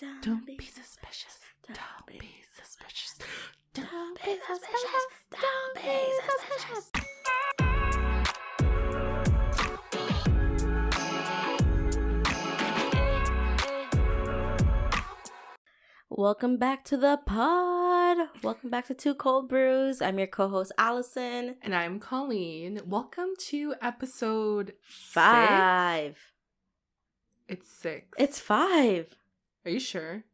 Don't be suspicious. Don't be suspicious. Don't be suspicious. Don't be suspicious. Welcome back to the pod. Welcome back to Two Cold Brews. I'm your co-host, Allison. And I'm Colleen. Welcome to episode 5. 6. It's 6. It's 5. Are you sure?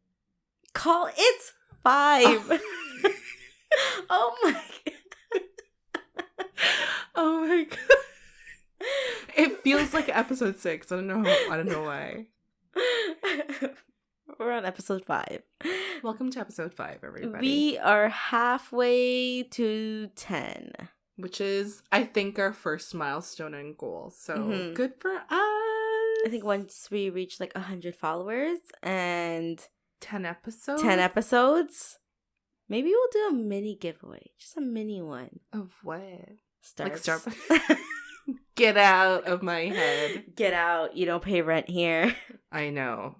It's 5. Oh my god. Oh my god. It feels like episode 6. I don't know why. We're on episode 5. Welcome to episode 5, everybody. We are halfway to 10. Which is, I think, our first milestone and goal. So, good for us. I think once we reach like 100 followers and 10 episodes? 10 episodes, maybe we'll do a mini giveaway. Just a mini one. Of what? Starbucks. Like Starbucks. Get out of my head. Get out. You don't pay rent here. I know.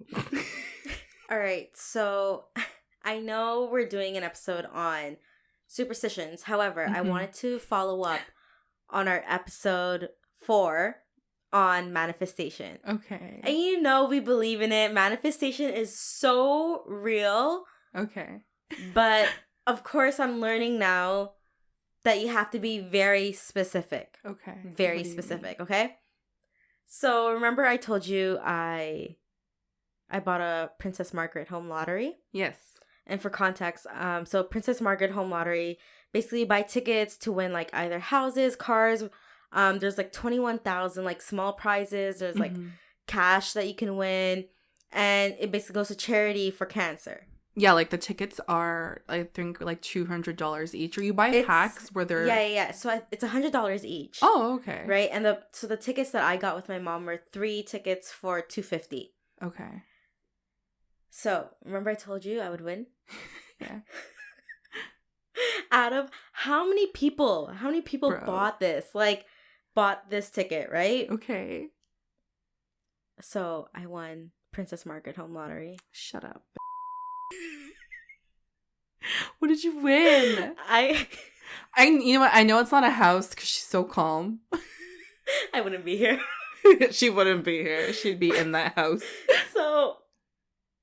All right. So I know we're doing an episode on superstitions. However, I wanted to follow up on our episode 4 on manifestation. Okay. And you know we believe in it. Manifestation is so real. Okay. But of course, I'm learning now that you have to be very specific. Okay. Very specific, okay? So remember I told you I bought a Princess Margaret home lottery? Yes. And for context, so Princess Margaret home lottery, basically you buy tickets to win like either houses, cars. There's like 21,000 like small prizes. There's like cash that you can win. And it basically goes to charity for cancer. Yeah, like the tickets are, I think, like $200 each. Or you buy packs where they're... Yeah. So it's $100 each. Oh, okay. Right? And the tickets that I got with my mom were 3 tickets for $250. Okay. So, remember I told you I would win? Yeah. Out of how many people Bro. bought this ticket, right? Okay. So, I won Princess Margaret home lottery. Shut up. What did you win? You know what? I know it's not a house because she's so calm. I wouldn't be here. She wouldn't be here. She'd be in that house.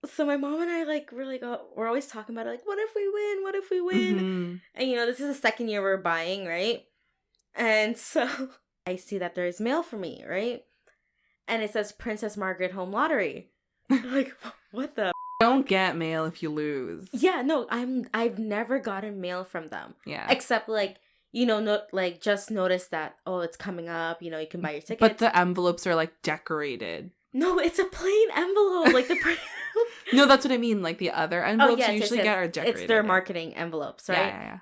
So my mom and I we're always talking about it, like, what if we win? What if we win? And you know, this is the second year we're buying, right? And so I see that there's mail for me, right? And it says Princess Margaret home lottery. Like, what the? Don't get mail if you lose. Yeah, no, I've never gotten mail from them. Yeah. Except like, you know, just notice that, oh, it's coming up, you know, you can buy your tickets. But the envelopes are like decorated. No, it's a plain envelope. Like the No, that's what I mean. Like the other envelopes you usually get are decorated. It's their marketing envelopes, right? Yeah.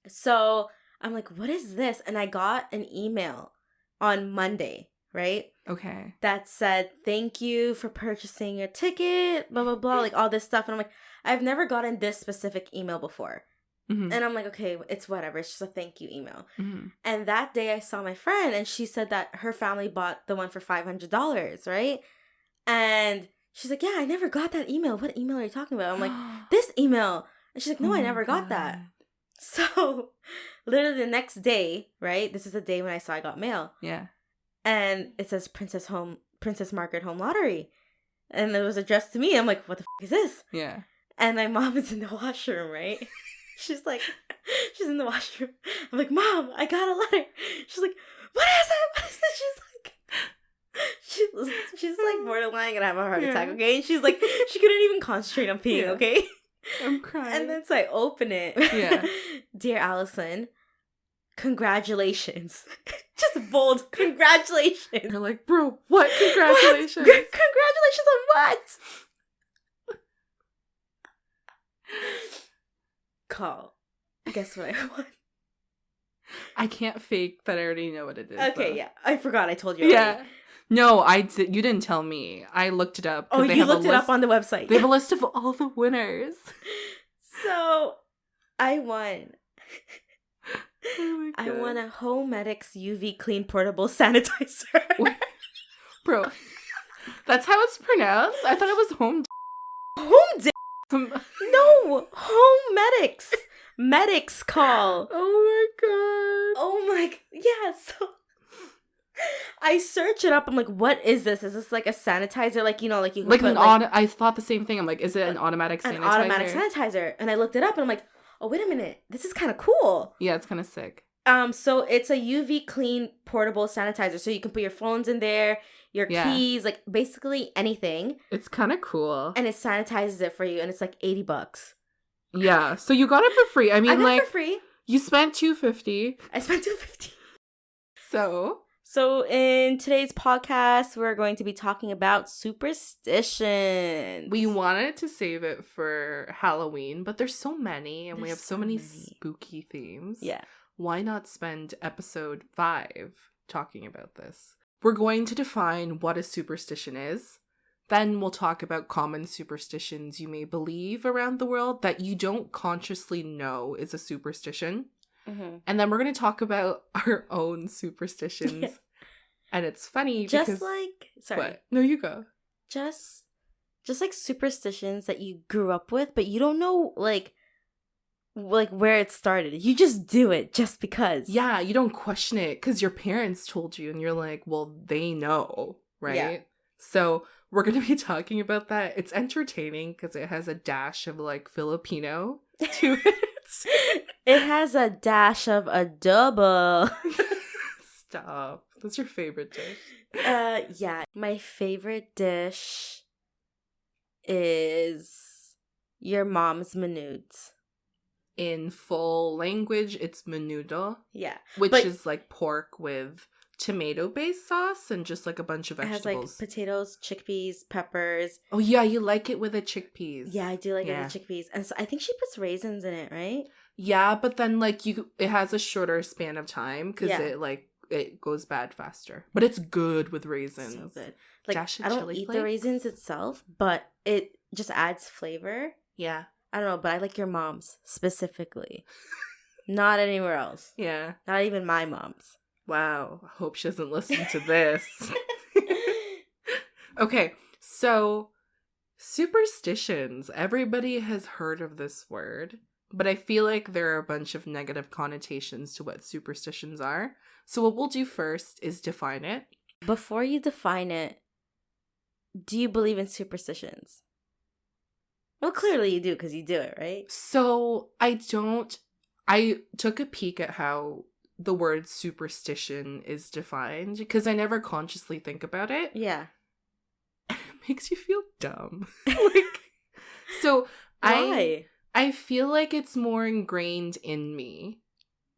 So I'm like, what is this? And I got an email on Monday, right? Okay. That said, thank you for purchasing your ticket, blah, blah, blah, like all this stuff. And I'm like, I've never gotten this specific email before. And I'm like, okay, it's whatever. It's just a thank you email. And that day I saw my friend and she said that her family bought the one for $500, right? And she's like, yeah, I never got that email. What email are you talking about? I'm like, this email. And she's like, no, I never got that. So literally the next day, right? This is the day when I saw I got mail. Yeah. And it says Princess Margaret home lottery. And it was addressed to me. I'm like, what the is this? Yeah. And my mom is in the washroom, right? She's in the washroom. I'm like, Mom, I got a letter. She's like, what is it? What is it? She's like borderline gonna have a heart attack, okay? And she's like, she couldn't even concentrate on peeing, okay? I'm crying. And then so I open it. Yeah. Dear Allison, congratulations. Just bold, congratulations. You're like, bro, what? Congratulations. What? Congratulations on what? Call. Guess what I want? I can't fake that I already know what it is. Okay, though. yeah. I forgot I told you already. Yeah. No, you didn't tell me. I looked it up. Oh, you looked it up on the website. They have a list of all the winners. So, I won. Oh my God. I won a Homedics UV Clean Portable Sanitizer. Bro, that's how it's pronounced? I thought it was home. No, home medics. Medics call. Oh my god. Oh my, yeah, so I search it up. I'm like, what is this? Is this like a sanitizer? Like, you know, like you can Like put, I thought the same thing. I'm like, is it an automatic sanitizer? An automatic sanitizer. And I looked it up and I'm like, oh, wait a minute. This is kind of cool. Yeah, it's kind of sick. So it's a UV clean portable sanitizer. So you can put your phones in there, your keys, like basically anything. It's kind of cool. And it sanitizes it for you. And it's like $80. Yeah. So you got it for free. I mean, got like, it for free. You spent $250. I spent $250. So in today's podcast, we're going to be talking about superstitions. We wanted to save it for Halloween, but there's so many, and we have so many spooky themes. Yeah. Why not spend episode 5 talking about this? We're going to define what a superstition is. Then we'll talk about common superstitions you may believe around the world that you don't consciously know is a superstition. Mm-hmm. And then we're going to talk about our own superstitions. Yeah. And it's funny because... Just like... Sorry. What? No, you go. Just like superstitions that you grew up with, but you don't know, like where it started. You just do it just because. Yeah, you don't question it because your parents told you and you're like, well, they know, right? Yeah. So we're going to be talking about that. It's entertaining because it has a dash of like Filipino to it. It has a dash of adobo. Stop. That's your favorite dish? Yeah. My favorite dish is your mom's menudo. In full language, it's menudo. Yeah. Which is like pork with tomato-based sauce and just like a bunch of vegetables. It has like potatoes, chickpeas, peppers. Oh yeah, you like it with the chickpeas. Yeah, I do like it with the chickpeas. And so I think she puts raisins in it, right? Yeah, but then like it has a shorter span of time because it goes bad faster. But it's good with raisins. So good. Like I don't eat the raisins itself, but it just adds flavor. Yeah. I don't know, but I like your mom's specifically. Not anywhere else. Yeah. Not even my mom's. Wow. I hope she doesn't listen to this. Okay, so superstitions. Everybody has heard of this word, but I feel like there are a bunch of negative connotations to what superstitions are. So what we'll do first is define it. Before you define it, do you believe in superstitions? Well, clearly you do because you do it, right? So I don't. I took a peek at how the word superstition is defined because I never consciously think about it. Yeah. It makes you feel dumb. So why? I feel like it's more ingrained in me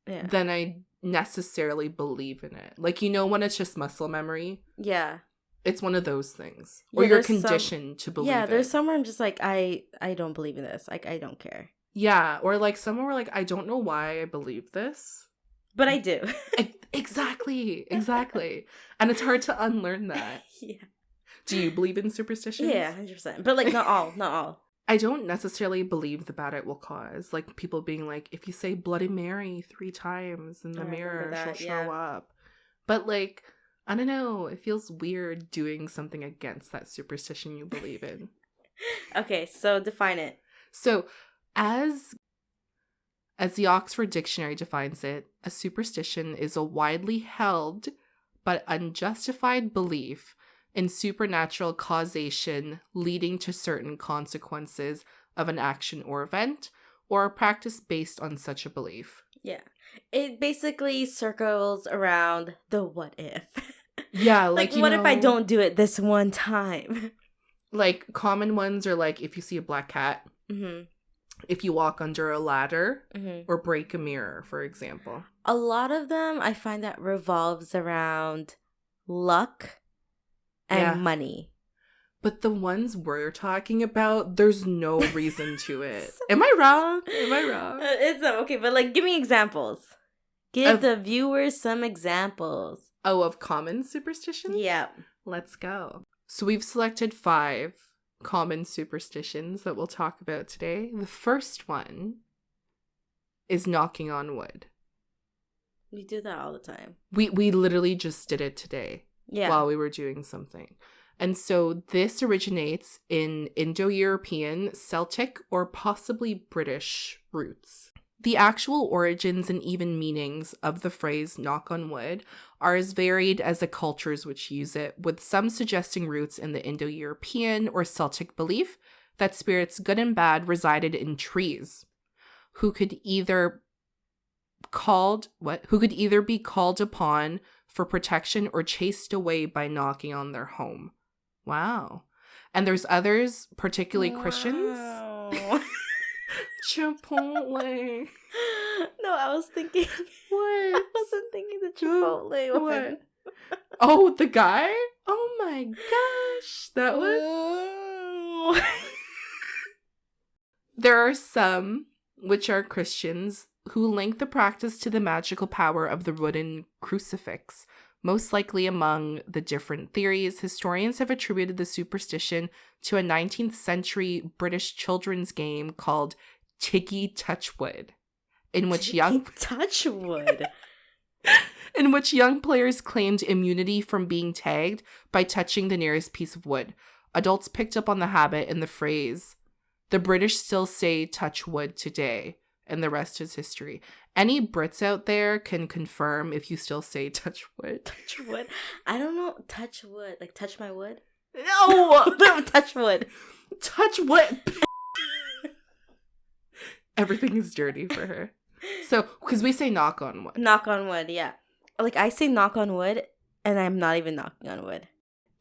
than I necessarily believe in it. Like, you know, when it's just muscle memory? Yeah. It's one of those things. Or you're conditioned to believe it. Yeah, there's some where I'm just like, I don't believe in this. Like, I don't care. Yeah, or like somewhere where like, I don't know why I believe this. But I do. Exactly. And it's hard to unlearn that. Yeah. Do you believe in superstitions? Yeah, 100%. But like, not all. I don't necessarily believe the bad it will cause. Like people being like, if you say Bloody Mary 3 times in the mirror, she'll show up. But like, I don't know. It feels weird doing something against that superstition you believe in. Okay, so define it. So, as the Oxford Dictionary defines it, a superstition is a widely held but unjustified belief in supernatural causation leading to certain consequences of an action or event, or a practice based on such a belief. Yeah. It basically circles around the what if. Yeah, like what if I don't do it this one time? Like, common ones are like, if you see a black cat, if you walk under a ladder, or break a mirror, for example. A lot of them, I find that revolves around luck and money. But the ones we're talking about, there's no reason to it. Am I wrong? It's okay, but like, give me examples. Give the viewers some examples. Oh, of common superstitions? Yeah. Let's go. So we've selected 5 common superstitions that we'll talk about today. The first one is knocking on wood. We do that all the time. We literally just did it today. Yeah. While we were doing something. And so this originates in Indo-European, Celtic, or possibly British roots. The actual origins and even meanings of the phrase knock on wood are as varied as the cultures which use it, with some suggesting roots in the Indo-European or Celtic belief that spirits good and bad resided in trees, who could either be called upon for protection or chased away by knocking on their home. Wow. And there's others, particularly Christians. Chipotle. No, I was thinking. What? I wasn't thinking the Chipotle one. What? Oh, the guy? Oh my gosh. That one? There are some, which are Christians, who link the practice to the magical power of the wooden crucifix. Most likely among the different theories, historians have attributed the superstition to a 19th century British children's game called Tiggy Touchwood, in which young players claimed immunity from being tagged by touching the nearest piece of wood. Adults picked up on the habit and the phrase. The British still say touch wood today, and the rest is history. Any Brits out there can confirm if you still say touch wood. Touch wood? I don't know. Touch wood. Like touch my wood? No! Touch wood. Touch wood. Everything is dirty for her. So, because we say knock on wood. Knock on wood, yeah. Like I say knock on wood, and I'm not even knocking on wood.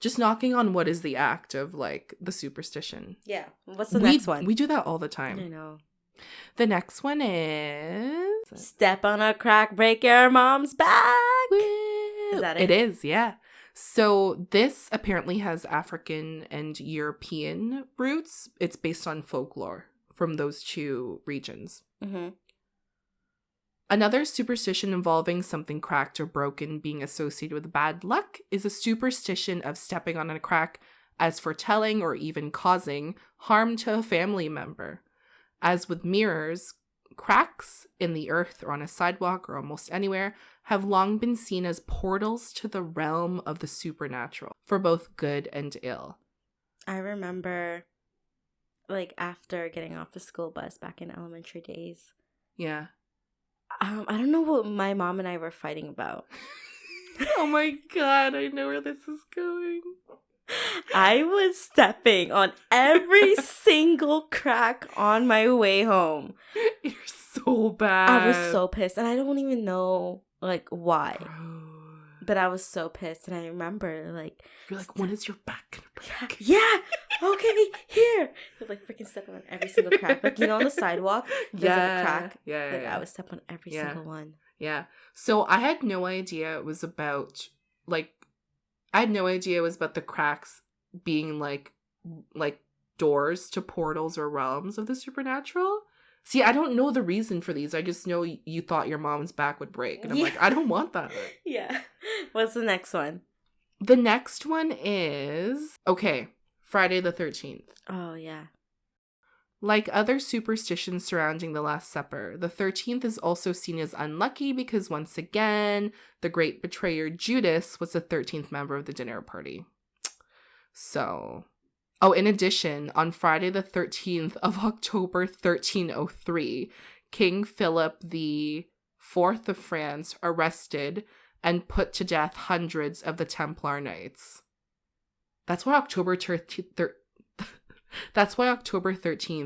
Just knocking on wood is the act of, like, the superstition. Yeah. What's the next one? We do that all the time. I know. The next one is... Step on a crack, break your mom's back. Is that it? It is, yeah. So this apparently has African and European roots. It's based on folklore from those two regions. Mm-hmm. Another superstition involving something cracked or broken being associated with bad luck is a superstition of stepping on a crack as foretelling or even causing harm to a family member. As with mirrors, cracks in the earth or on a sidewalk or almost anywhere have long been seen as portals to the realm of the supernatural for both good and ill. I remember, like, after getting off the school bus back in elementary days. Yeah. I don't know what my mom and I were fighting about. Oh my God, I know where this is going. I was stepping on every single crack on my way home. You're so bad. I was so pissed. And I don't even know, like, why. But I was so pissed. And I remember, like... You're like, when is your back gonna break? Yeah! Okay, here! Like, freaking stepping on every single crack. Like, you know, on the sidewalk, there's like a crack. Yeah, like, I would step on every single one. Yeah. So I had no idea it was about, like... I had no idea it was about the cracks being like doors to portals or realms of the supernatural. See, I don't know the reason for these. I just know you thought your mom's back would break. And I'm like, I don't want that. Yeah. What's the next one? The next one is, Friday the 13th. Oh, yeah. Like other superstitions surrounding the Last Supper, the 13th is also seen as unlucky because, once again, the great betrayer Judas was the 13th member of the dinner party. So, in addition, on Friday the 13th of October 1303, King Philip the IV of France arrested and put to death hundreds of the Templar Knights. That's why October 13th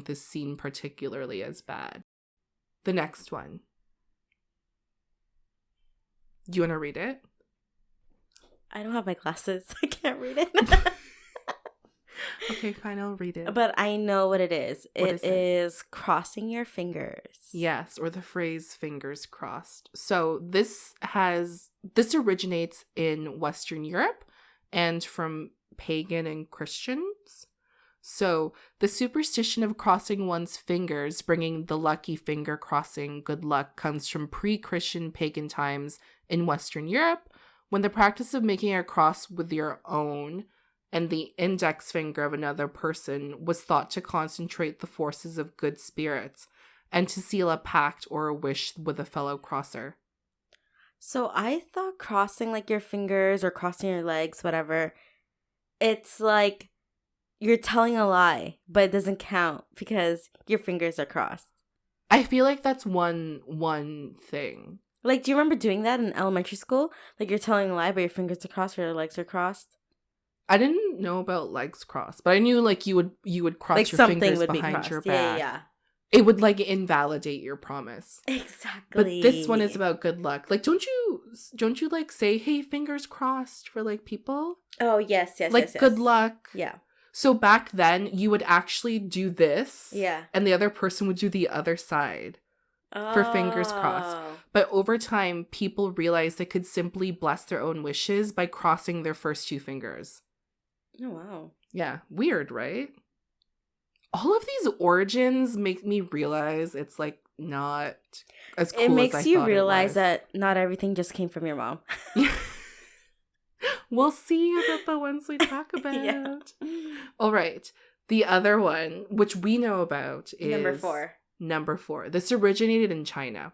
is seen particularly as bad. The next one. Do you want to read it? I don't have my glasses. I can't read it. Okay, fine, I'll read it. But I know what it is. It is crossing your fingers. Yes, or the phrase fingers crossed. So this originates in Western Europe and from pagan and Christians. So the superstition of crossing one's fingers, bringing the lucky finger crossing good luck, comes from pre-Christian pagan times in Western Europe, when the practice of making a cross with your own and the index finger of another person was thought to concentrate the forces of good spirits and to seal a pact or a wish with a fellow crosser. So I thought crossing like your fingers or crossing your legs, whatever, it's like you're telling a lie, but it doesn't count because your fingers are crossed. I feel like that's one thing. Like, do you remember doing that in elementary school? Like, you're telling a lie, but your fingers are crossed or your legs are crossed? I didn't know about legs crossed, but I knew like you would cross Like, your something fingers would be behind crossed. your back. Yeah. It would like invalidate your promise. Exactly. But this one is about good luck. Like, don't you like say, "Hey, fingers crossed" for like people? Oh, yes. Like, good luck. Yeah. So back then, you would actually do this. Yeah. And the other person would do the other side for fingers crossed. But over time, people realized they could simply bless their own wishes by crossing their first two fingers. Oh, wow. Yeah. Weird, right? All of these origins make me realize it's like not as cool as I thought it was. It makes you realize that not everything just came from your mom. We'll see about the ones we talk about. Yeah. All right. The other one, which we know about, is Number 4. This originated in China.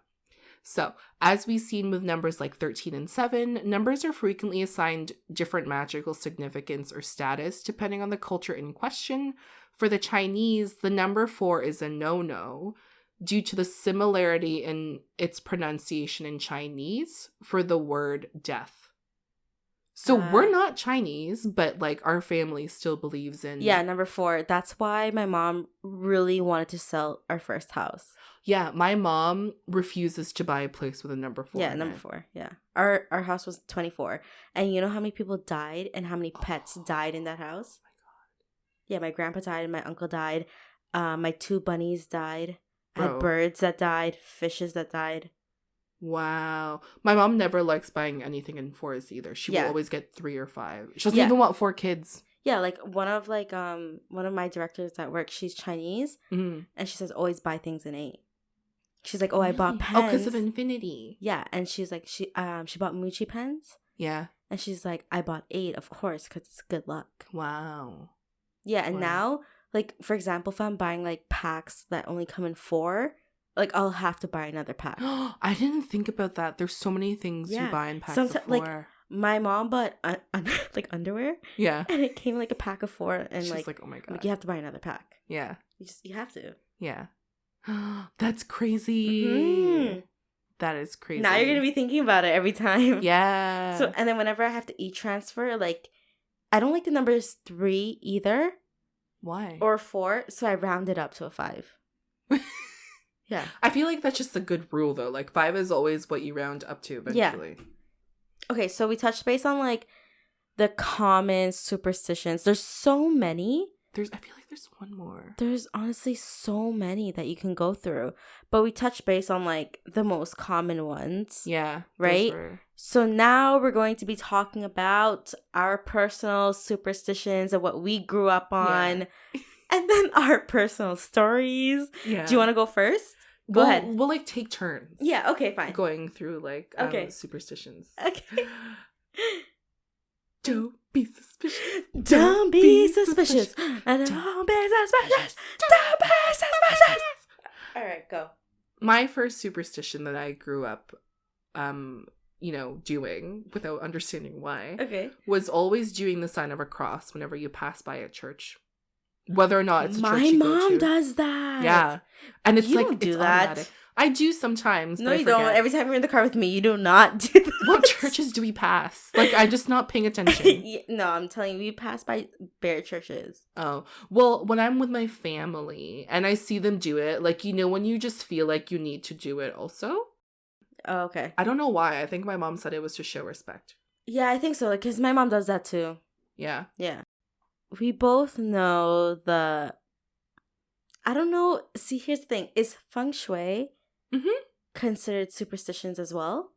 So, as we've seen with numbers like 13 and 7, numbers are frequently assigned different magical significance or status depending on the culture in question. For the Chinese, the number 4 is a no-no due to the similarity in its pronunciation in Chinese for the word death. So we're not Chinese, but like our family still believes in... Yeah, number 4. That's why my mom really wanted to sell our first house. Yeah, my mom refuses to buy a place with a number 4. Yeah, number 4. Yeah. Our house was 24. And you know how many people died and how many pets died in that house? Oh my God. Yeah, my grandpa died and my uncle died. My 2 bunnies died. I had birds that died, fishes that died. Wow. My mom never likes buying anything in 4s either. She will always get 3 or 5. She doesn't even want 4 kids. Yeah, like one of my directors at work, she's Chinese, and she says always buy things in 8. She's like, I bought pens. Oh, because of infinity. Yeah, and she's like, she bought Muji pens. Yeah. And she's like, I bought 8, of course, because it's good luck. Wow. Yeah, and now, like, for example, if I'm buying, like, packs that only come in 4, like, I'll have to buy another pack. I didn't think about that. There's so many things you buy in packs of 4. Like, my mom bought, like, underwear. Yeah. And it came, like, a pack of 4. And, she's like, oh, my God. Like, you have to buy another pack. Yeah. You have to. Yeah. That's crazy. Mm-hmm. That is crazy. Now you're going to be thinking about it every time. Yeah. So, and then whenever I have to e-transfer, like, I don't like the numbers 3 either. Why? Or 4, so I round it up to a 5. Yeah. I feel like that's just a good rule, though. Like, 5 is always what you round up to eventually. Yeah. Okay, so we touched base on, like, the common superstitions. There's so many. I feel like there's one more. There's honestly so many that you can go through. But we touched base on, like, the most common ones. Yeah. Right? So now we're going to be talking about our personal superstitions and what we grew up on. Yeah. And then our personal stories. Yeah. Do you want to go first? Go ahead. We'll, like, take turns. Yeah, okay, fine. Going through, like, superstitions. Okay. Don't be suspicious. Don't be suspicious. Don't be suspicious. Don't be suspicious. All right, go. My first superstition that I grew up, doing without understanding why, was always doing the sign of a cross whenever you pass by a church. Whether or not it's a church you go to. My mom does that. Yeah. And it's you don't do that. Automatic. I do sometimes. No, you don't. Every time you're in the car with me, you do not do that. What churches do we pass? Like, I'm just not paying attention. No, I'm telling you, we pass by bare churches. Oh. Well, when I'm with my family and I see them do it, like, when you just feel like you need to do it also. Oh, okay. I don't know why. I think my mom said it was to show respect. Yeah, I think so. Like, because my mom does that too. Yeah. Yeah. We both know I don't know. See, here's the thing. Is feng shui considered superstitions as well?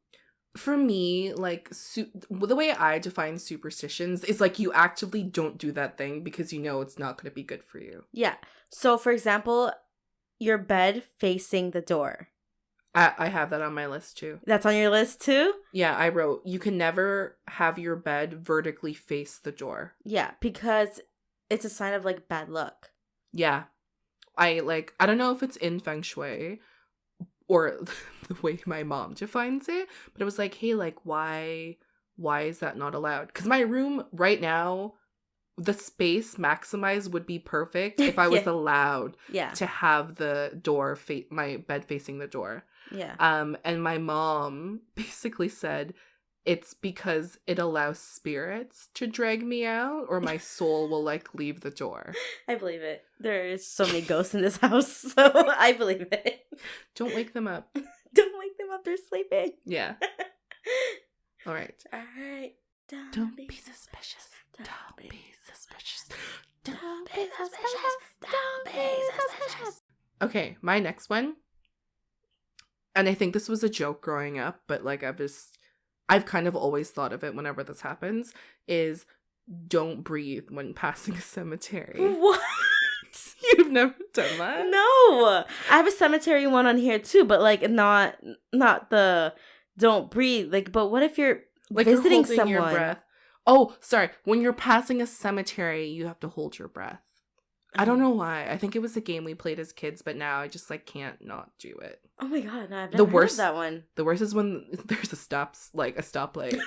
For me, like, the way I define superstitions is, like, you actively don't do that thing because you know it's not going to be good for you. Yeah. So, for example, your bed facing the door. I have that on my list, too. That's on your list, too? Yeah, I wrote, you can never have your bed vertically face the door. Yeah, because it's a sign of, like, bad luck. Yeah. I don't know if it's in feng shui or the way my mom defines it, but it was like, hey, like, why is that not allowed? Because my room right now, the space maximized would be perfect if I was allowed to have the door, my bed facing the door. Yeah. And my mom basically said it's because it allows spirits to drag me out, or my soul will like leave the door. I believe it. There's so many ghosts in this house, so I believe it. Don't wake them up. Don't wake them up. They're sleeping. Yeah. All right. All right. Don't be suspicious. Don't be suspicious. Don't be suspicious. Don't be suspicious. Okay, my next one. And I think this was a joke growing up, but like I've kind of always thought of it whenever this happens, is don't breathe when passing a cemetery. What? You've never done that? No. I have a cemetery one on here too, but like not the don't breathe. Like, but what if you're like visiting you're someone? Your breath. Oh, sorry. When you're passing a cemetery, you have to hold your breath. I don't know why. I think it was a game we played as kids, but now I just like can't not do it. Oh my god, no, I've never heard of that one. The worst is when there's a stoplight.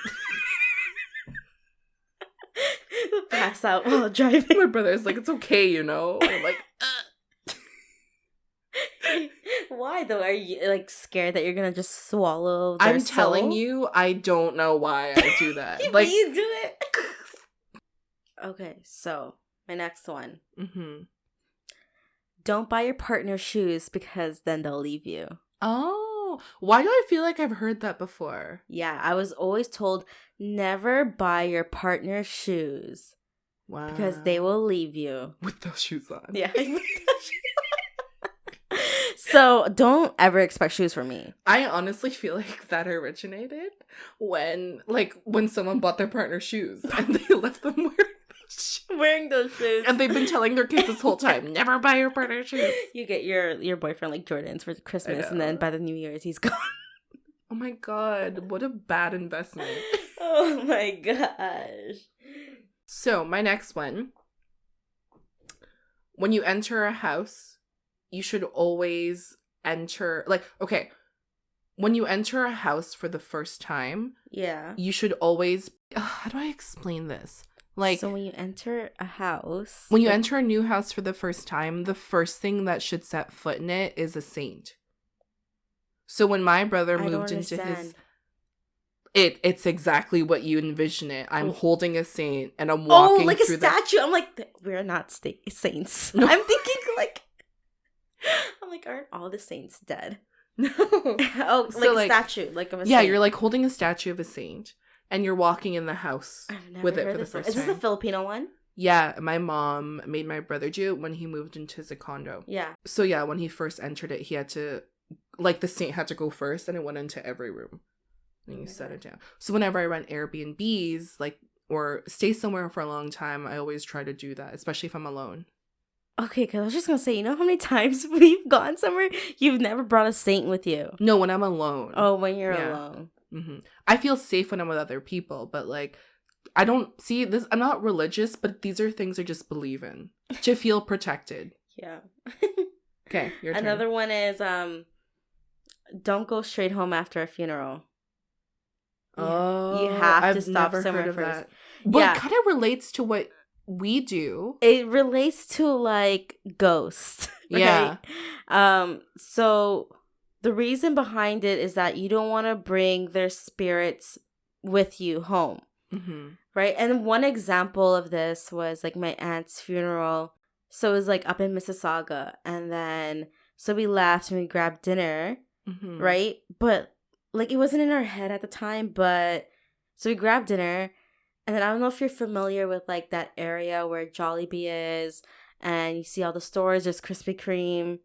Pass out while driving. My brother's like, it's okay, you know. I'm like, why though? Are you like scared that you're gonna just swallow their I'm soul? telling you, I don't know why I do that. Like, you do it. Okay, so my next one. Mm-hmm. Don't buy your partner shoes because then they'll leave you. Oh, why do I feel like I've heard that before? Yeah, I was always told never buy your partner shoes. Wow. Because they will leave you. With those shoes on. Yeah. So don't ever expect shoes from me. I honestly feel like that originated when someone bought their partner shoes and they left them wearing those shoes. And they've been telling their kids this whole time, never buy your partner shoes. You get your boyfriend like Jordans for Christmas, and then by the New Year's he's gone. Oh my god, what a bad investment. Oh my gosh. So my next one. When you enter a house, you should always enter, when you enter a house for the first time, you should always, how do I explain this? So when you enter a house, when you enter a new house for the first time, the first thing that should set foot in it is a saint. So when my brother moved into his, it's exactly what you envision it. I'm holding a saint and I'm walking like through a statue. I'm like, we're not saints. No. I'm thinking I'm like, aren't all the saints dead? No. Oh, so like a statue, like of a saint. Yeah, you're like holding a statue of a saint. And you're walking in the house with it for the first time. Is this a Filipino one? Yeah, my mom made my brother do it when he moved into his condo. Yeah. So yeah, when he first entered it, he had to, the saint had to go first, and it went into every room. And you set it down. So whenever I rent Airbnbs, or stay somewhere for a long time, I always try to do that, especially if I'm alone. Okay, because I was just going to say, you know how many times we've gone somewhere, you've never brought a saint with you? No, when I'm alone. Oh, when you're alone. Mm-hmm. I feel safe when I'm with other people, but I don't see this. I'm not religious, but these are things I just believe in to feel protected. Yeah. Okay, your turn. Another one is don't go straight home after a funeral. Oh, you have I've to stop never somewhere heard of first. that. But it kind of relates to what we do. It relates to ghosts. Right? Yeah. So the reason behind it is that you don't want to bring their spirits with you home. Mm-hmm. Right? And one example of this was my aunt's funeral. So it was up in Mississauga. And then, so we left and we grabbed dinner. Mm-hmm. Right? But it wasn't in our head at the time. But so we grabbed dinner. And then I don't know if you're familiar with that area where Jollibee is. And you see all the stores. There's Krispy Kreme.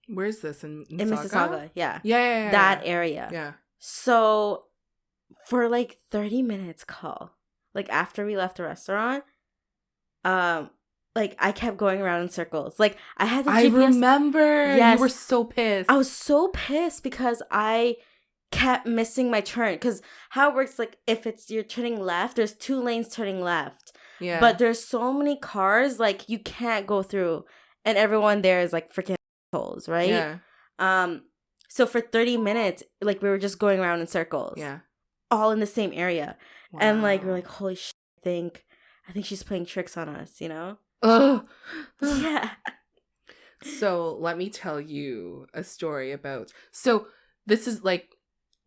Where's this? In Mississauga? Yeah. Yeah. That area. Yeah. So for 30 minutes call, after we left the restaurant, I kept going around in circles. I had the GPS. I remember. Yes. You were so pissed. I was so pissed because I kept missing my turn. Because how it works, if you're turning left, there's 2 lanes turning left. Yeah. But there's so many cars, you can't go through. And everyone there is freaking assholes, right? Yeah. So for 30 minutes, we were just going around in circles. Yeah. All in the same area. Wow. And we're holy shit, I think I think she's playing tricks on us, you know? Ugh. Yeah. So let me tell you a story about. So this is like,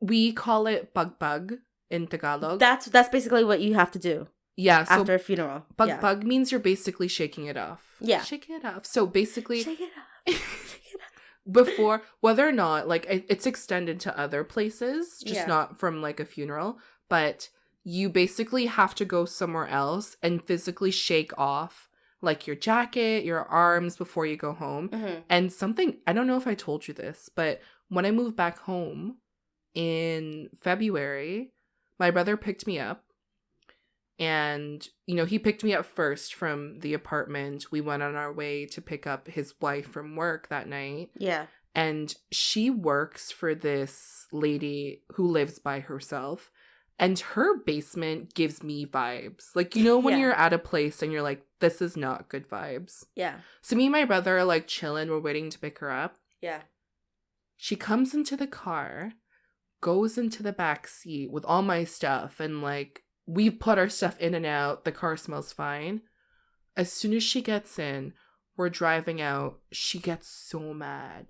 we call it bug in Tagalog. That's basically what you have to do. Yeah. So after a funeral. Bug means you're basically shaking it off. Yeah. Shaking it off. So basically. Shake it off. Shake it off. Before, whether or not, like, it's extended to other places, just not from, like, a funeral, but you basically have to go somewhere else and physically shake off, like, your jacket, your arms before you go home. Mm-hmm. And something, I don't know if I told you this, but when I moved back home in February, my brother picked me up. And, you know, he picked me up first from the apartment. We went on our way to pick up his wife from work that night. Yeah. And she works for this lady who lives by herself. And her basement gives me vibes. Like, you know, when you're at a place and you're like, this is not good vibes. Yeah. So me and my brother are like chilling. We're waiting to pick her up. Yeah. She comes into the car, goes into the back seat with all my stuff, and like, we put our stuff in and out. The car smells fine. As soon as she gets in, we're driving out. She gets so mad.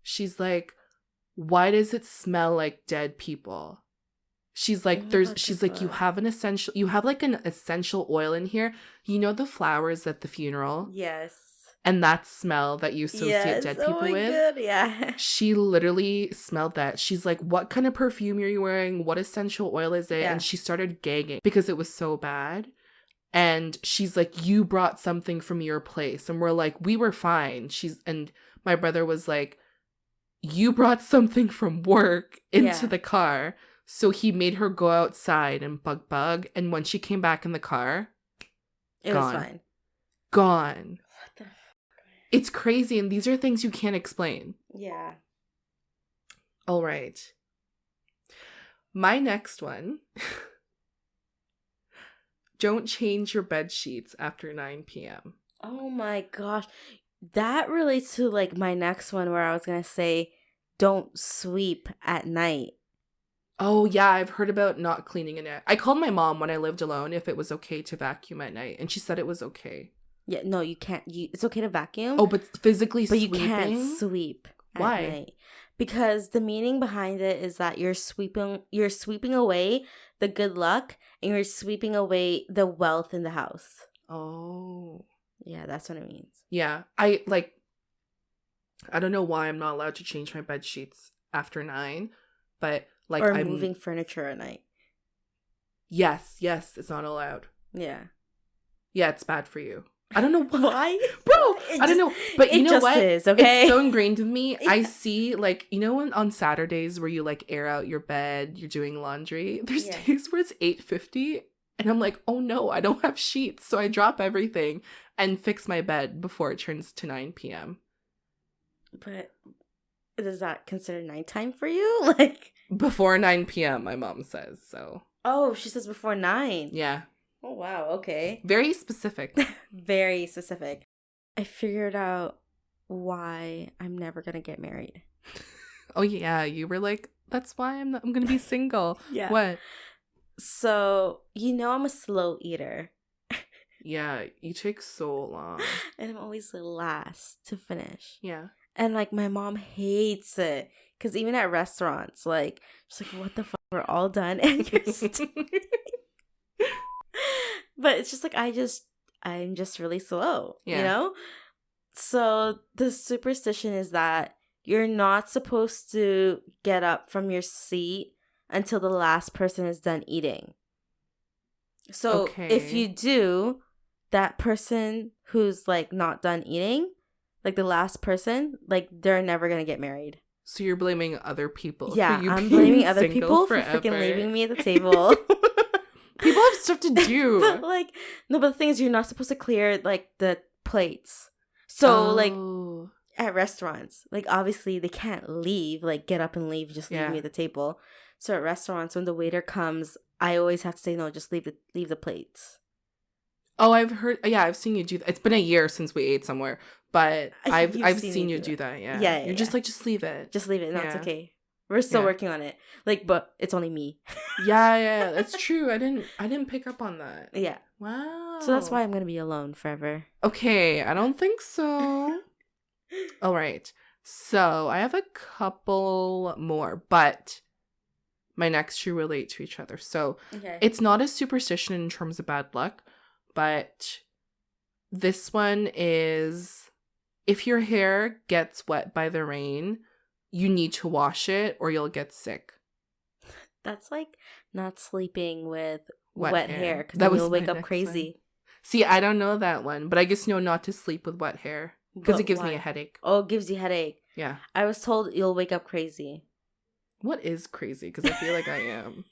She's like, why does it smell like dead people? She's like, you have an essential oil in here. You know the flowers at the funeral? Yes. And that smell that you associate dead people with? Good. Yeah. She literally smelled that. She's like, what kind of perfume are you wearing? What essential oil is it? Yeah. And she started gagging because it was so bad. And she's like, you brought something from your place. And we're like, we were fine. And my brother was like, you brought something from work into the car. So he made her go outside and bug. And when she came back in the car, it was fine. Gone. What the? It's crazy, and these are things you can't explain. Yeah. All right. My next one. Don't change your bed sheets after 9 p.m. Oh my gosh. That relates to like my next one where I was going to say don't sweep at night. Oh, yeah, I've heard about not cleaning at night. I called my mom when I lived alone if it was okay to vacuum at night, and she said it was okay. Yeah, no, you can't. It's okay to vacuum. Oh, but physically but sweeping? You can't sweep at night. Because the meaning behind it is that you're sweeping away the good luck and you're sweeping away the wealth in the house. Oh. Yeah, that's what it means. Yeah. I don't know why I'm not allowed to change my bed sheets after 9, but like I'm moving furniture at night. Yes, it's not allowed. Yeah. Yeah, it's bad for you. I don't know why. Bro, I don't know. But you know what? Is, okay? It's so ingrained with me. Yeah. I see, like, you know when on Saturdays where you, like, air out your bed, you're doing laundry? There's days where it's 8:50, and I'm like, oh, no, I don't have sheets. So I drop everything and fix my bed before it turns to 9 p.m. But is that considered nighttime for you? Like before 9 p.m., my mom says, so. Oh, she says before 9. Yeah. Oh, wow. Okay. Very specific. Very specific. I figured out why I'm never going to get married. Oh, yeah. You were like, that's why I'm going to be single. Yeah. What? So, you know I'm a slow eater. Yeah. You take so long. And I'm always the last to finish. Yeah. And, like, my mom hates it. Because even at restaurants, like, she's like, what the fuck? We're all done. And you're still... But it's just like, I'm just really slow, you know? So the superstition is that you're not supposed to get up from your seat until the last person is done eating. So if you do, that person who's like not done eating, like the last person, like they're never going to get married. So you're blaming other people. Yeah, for you I'm blaming other single people forever. for freaking leaving me at the table. People have stuff to do. But like, no, but the thing is, you're not supposed to clear like the plates. So like at restaurants, like obviously they can't leave, like get up and leave, just leave me at the table. So at restaurants, when the waiter comes, I always have to say, no, just leave the plates. Oh, I've heard. Yeah, I've seen you do that. It's been a year since we ate somewhere, but I've seen you do that. Yeah. You're just like, just leave it. Just leave it. No, it's okay. We're still working on it. Like, but it's only me. Yeah, that's true. I didn't pick up on that. Yeah. Wow. So that's why I'm going to be alone forever. Okay, I don't think so. All right. So I have a couple more, but my next two relate to each other. So It's not a superstition in terms of bad luck, but this one is if your hair gets wet by the rain, you need to wash it or you'll get sick. That's like not sleeping with wet hair because you'll wake up crazy. See, I don't know that one, but I just know not to sleep with wet hair because it gives me a headache. Oh, it gives you a headache. Yeah. I was told you'll wake up crazy. What is crazy? Because I feel like I am.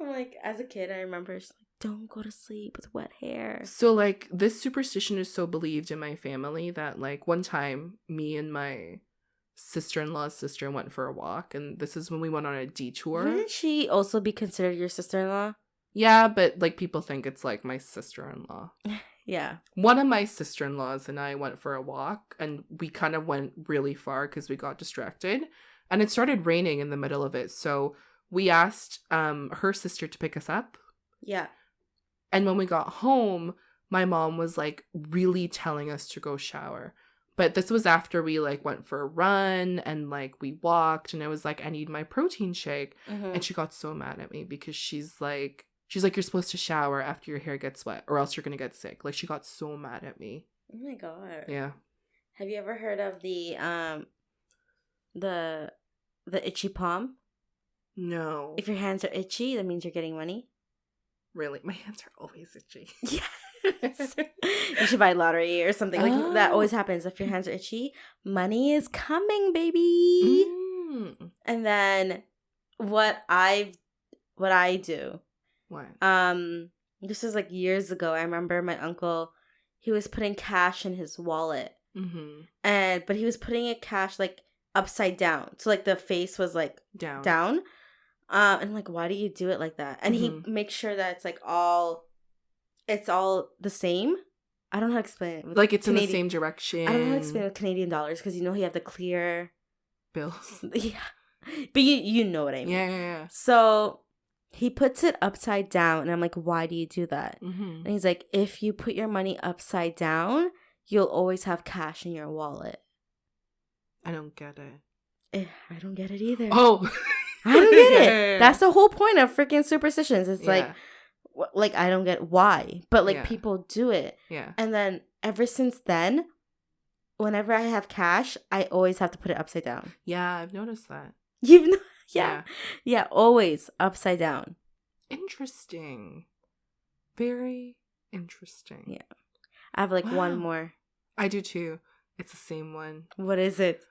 I'm like, as a kid, I remember just like, don't go to sleep with wet hair. So, like, this superstition is so believed in my family that, like, one time, me and my sister-in-law's sister went for a walk, and this is when we went on a detour. Wouldn't she also be considered your sister-in-law? Yeah, but, like, people think it's, like, my sister-in-law. Yeah. One of my sister-in-laws and I went for a walk, and we kind of went really far because we got distracted. And it started raining in the middle of it, so we asked her sister to pick us up. Yeah. And when we got home, my mom was, like, really telling us to go shower. But this was after we, like, went for a run and, like, we walked. And I was like, I need my protein shake. Mm-hmm. And she got so mad at me because she's like, you're supposed to shower after your hair gets wet or else you're going to get sick. Like, she got so mad at me. Oh, my God. Yeah. Have you ever heard of the itchy palm? No. If your hands are itchy, that means you're getting money. Really? My hands are always itchy. Yes. You should buy lottery or something. Like that always happens. If your hands are itchy, money is coming, baby. Mm. And then what I do. What? This was like years ago. I remember my uncle, he was putting cash in his wallet. Mm-hmm. But he was putting it cash like upside down. So like the face was like down. And I'm like, why do you do it like that? And he makes sure that it's like it's all the same. I don't know how to explain it. Like it's Canadian, in the same direction. I don't know how to explain it with Canadian dollars because you have the clear bills. Yeah. But you know what I mean. Yeah. So he puts it upside down and I'm like, why do you do that? Mm-hmm. And he's like, if you put your money upside down, you'll always have cash in your wallet. I don't get it. I don't get it either. Oh. I don't get it. That's the whole point of freaking superstitions. It's like I don't get why, but like people do it. Yeah. And then ever since then, whenever I have cash, I always have to put it upside down. Yeah, I've noticed that. Yeah, always upside down. Interesting. Very interesting. Yeah. I have like one more. I do too. It's the same one. What is it?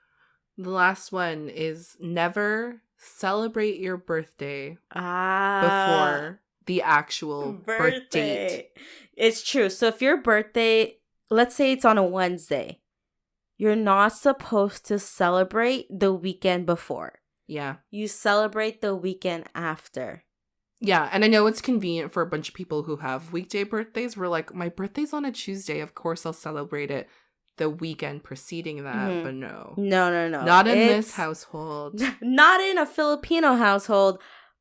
The last one is never celebrate your birthday before the actual birth date. It's true. So if your birthday, let's say it's on a Wednesday, you're not supposed to celebrate the weekend before. Yeah. You celebrate the weekend after. Yeah, and I know it's convenient for a bunch of people who have weekday birthdays. We're like, my birthday's on a Tuesday. Of course I'll celebrate it the weekend preceding that, but no. No. Not in this household. Not in a Filipino household,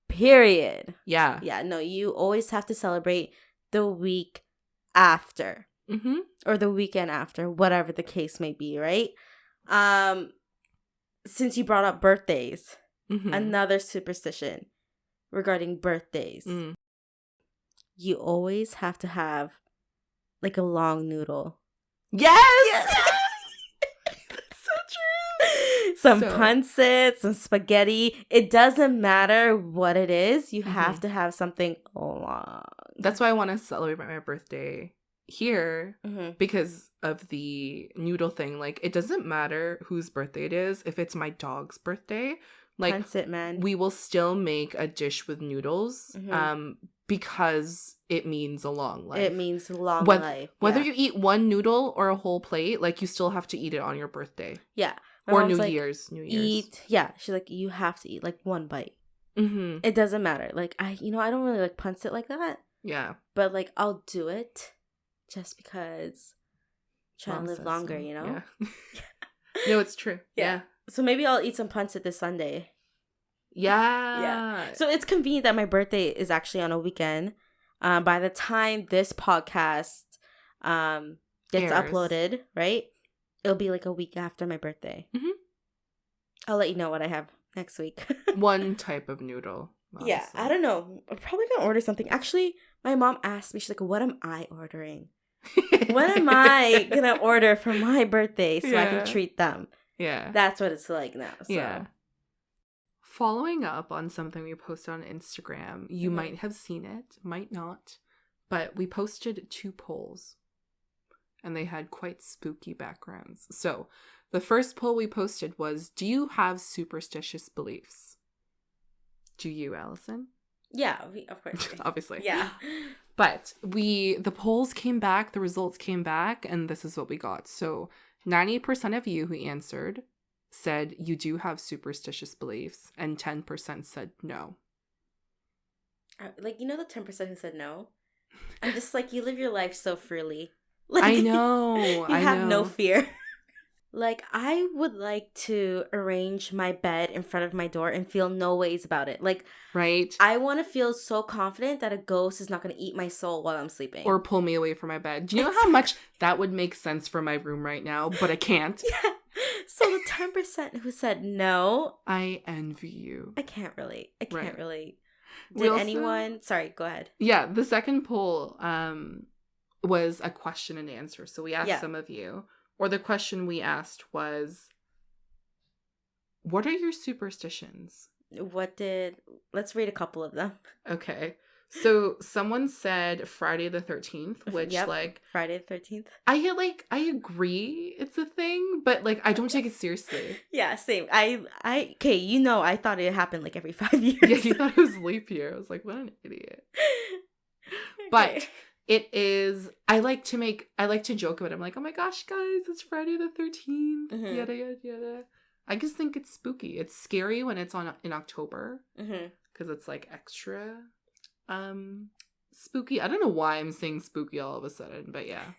period. Yeah. Yeah, no, you always have to celebrate the week after. Mm-hmm. Or the weekend after, whatever the case may be, right? Since you brought up birthdays, another superstition regarding birthdays. You always have to have like a long noodle. Yes! That's so true. Some pancit, some spaghetti. It doesn't matter what it is. You have to have something long. That's why I want to celebrate my birthday here because of the noodle thing. Like, it doesn't matter whose birthday it is. If it's my dog's birthday, like, pancit, man, we will still make a dish with noodles because it means a long life. It means long life. Whether you eat one noodle or a whole plate, like, you still have to eat it on your birthday. Yeah. Or New Year's. She's like, you have to eat like one bite. It doesn't matter. Like, I don't really like pancit like that. Yeah. But like, I'll do it just because I'm trying to live longer, you know? Yeah. No, it's true. Yeah. So maybe I'll eat some pancit this Sunday. Yeah. So it's convenient that my birthday is actually on a weekend. By the time this podcast gets uploaded, right? It'll be like a week after my birthday. Mm-hmm. I'll let you know what I have next week. One type of noodle. Honestly. Yeah, I don't know. I'm probably going to order something. Actually, my mom asked me, she's like, what am I ordering? What am I going to order for my birthday so I can treat them? Yeah. That's what it's like now. So. Yeah. Following up on something we posted on Instagram, you might have seen it, might not, but we posted 2 polls, and they had quite spooky backgrounds. So, the first poll we posted was, do you have superstitious beliefs? Do you, Allison? Yeah, of course. Obviously. Yeah. But the polls came back, the results came back, and this is what we got. So, 90% of you who answered said you do have superstitious beliefs, and 10% said no. Like, you know the 10% who said no? I'm just like, you live your life so freely. Like, I know. You have no fear. Like, I would like to arrange my bed in front of my door and feel no ways about it. Like, right? I want to feel so confident that a ghost is not going to eat my soul while I'm sleeping. Or pull me away from my bed. Do you know how much that would make sense for my room right now? But I can't. Yeah. So the 10% who said no. I envy you. I can't relate. Did also, anyone... Sorry, go ahead. Yeah, the second poll was a question and answer. So we asked some of you. Or the question we asked was, what are your superstitions? Let's read a couple of them. Okay. So someone said Friday the 13th, which Friday the 13th. I agree it's a thing, but like I don't take it seriously. Yeah, same. Okay, I thought it happened like every 5 years. Yeah, you thought it was leap year. I was like, what an idiot. Okay. But it is, I like to joke about it. I'm like, oh my gosh, guys, it's Friday the 13th. Mm-hmm. Yada, yada, yada. I just think it's spooky. It's scary when it's in October. Because it's like extra spooky. I don't know why I'm saying spooky all of a sudden, but yeah.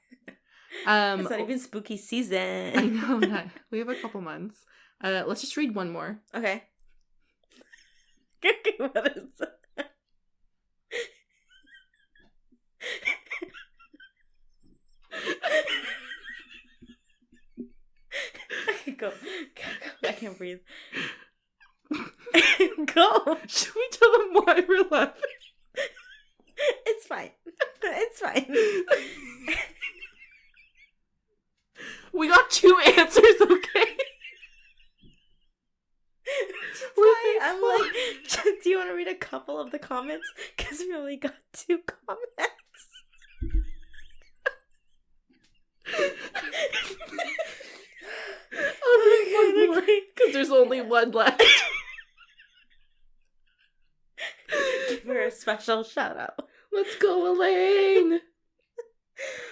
It's not even spooky season. I know. We have a couple months. Let's just read one more. Okay. What is that? Go. I can't breathe. Go. Should we tell them why we're laughing? It's fine. It's fine. We got 2 answers, okay? I'm like, do you want to read a couple of the comments? Because we only got 2 comments. Because there's only 1 left. Give her a special shout out. Let's go, Elaine.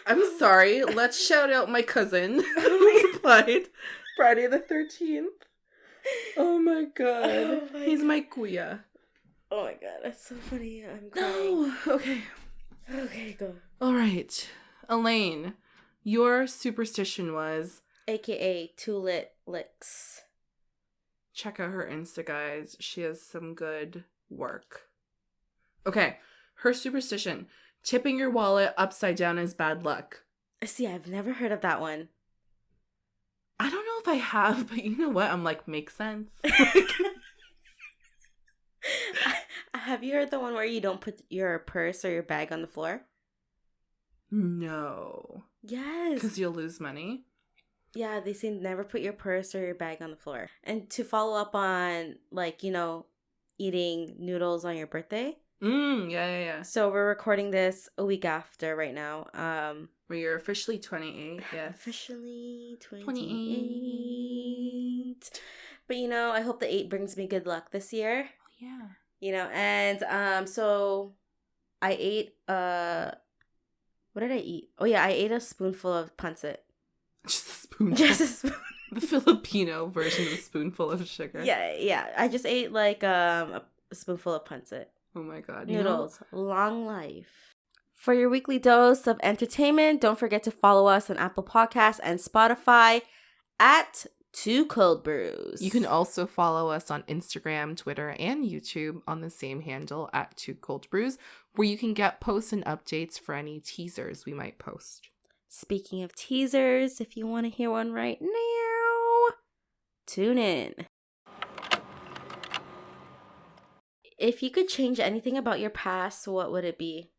I'm sorry. Let's shout out my cousin who replied Friday the 13th. Oh my god. He's my kuya. Oh my god, that's so funny. I'm crying. No. Okay, go. All right. Elaine, your superstition was... AKA 2 lit licks. Check out her Insta, guys. She has some good work. Okay. Her superstition. Tipping your wallet upside down is bad luck. See, I've never heard of that one. I don't know if I have, but you know what? I'm like, makes sense. Have you heard the one where you don't put your purse or your bag on the floor? No. Yes. Because you'll lose money. Yeah, they say never put your purse or your bag on the floor. And to follow up on, like, eating noodles on your birthday. Yeah. So we're recording this a week after right now. Where you're officially 28, yes. Officially 28. But, I hope the 8 brings me good luck this year. Oh, yeah. And so I ate, what did I eat? Oh, yeah, I ate a spoonful of pancit. Just a spoonful? Just a spoon. The Filipino version of a spoonful of sugar. Yeah. I just ate, like, a spoonful of pancit. Oh my god. Noodles. Long life. For your weekly dose of entertainment, don't forget to follow us on Apple Podcasts and Spotify at Two Cold Brews. You can also follow us on Instagram, Twitter, and YouTube on the same handle at Two Cold Brews, where you can get posts and updates for any teasers we might post. Speaking of teasers, if you want to hear one right now, tune in. If you could change anything about your past, what would it be?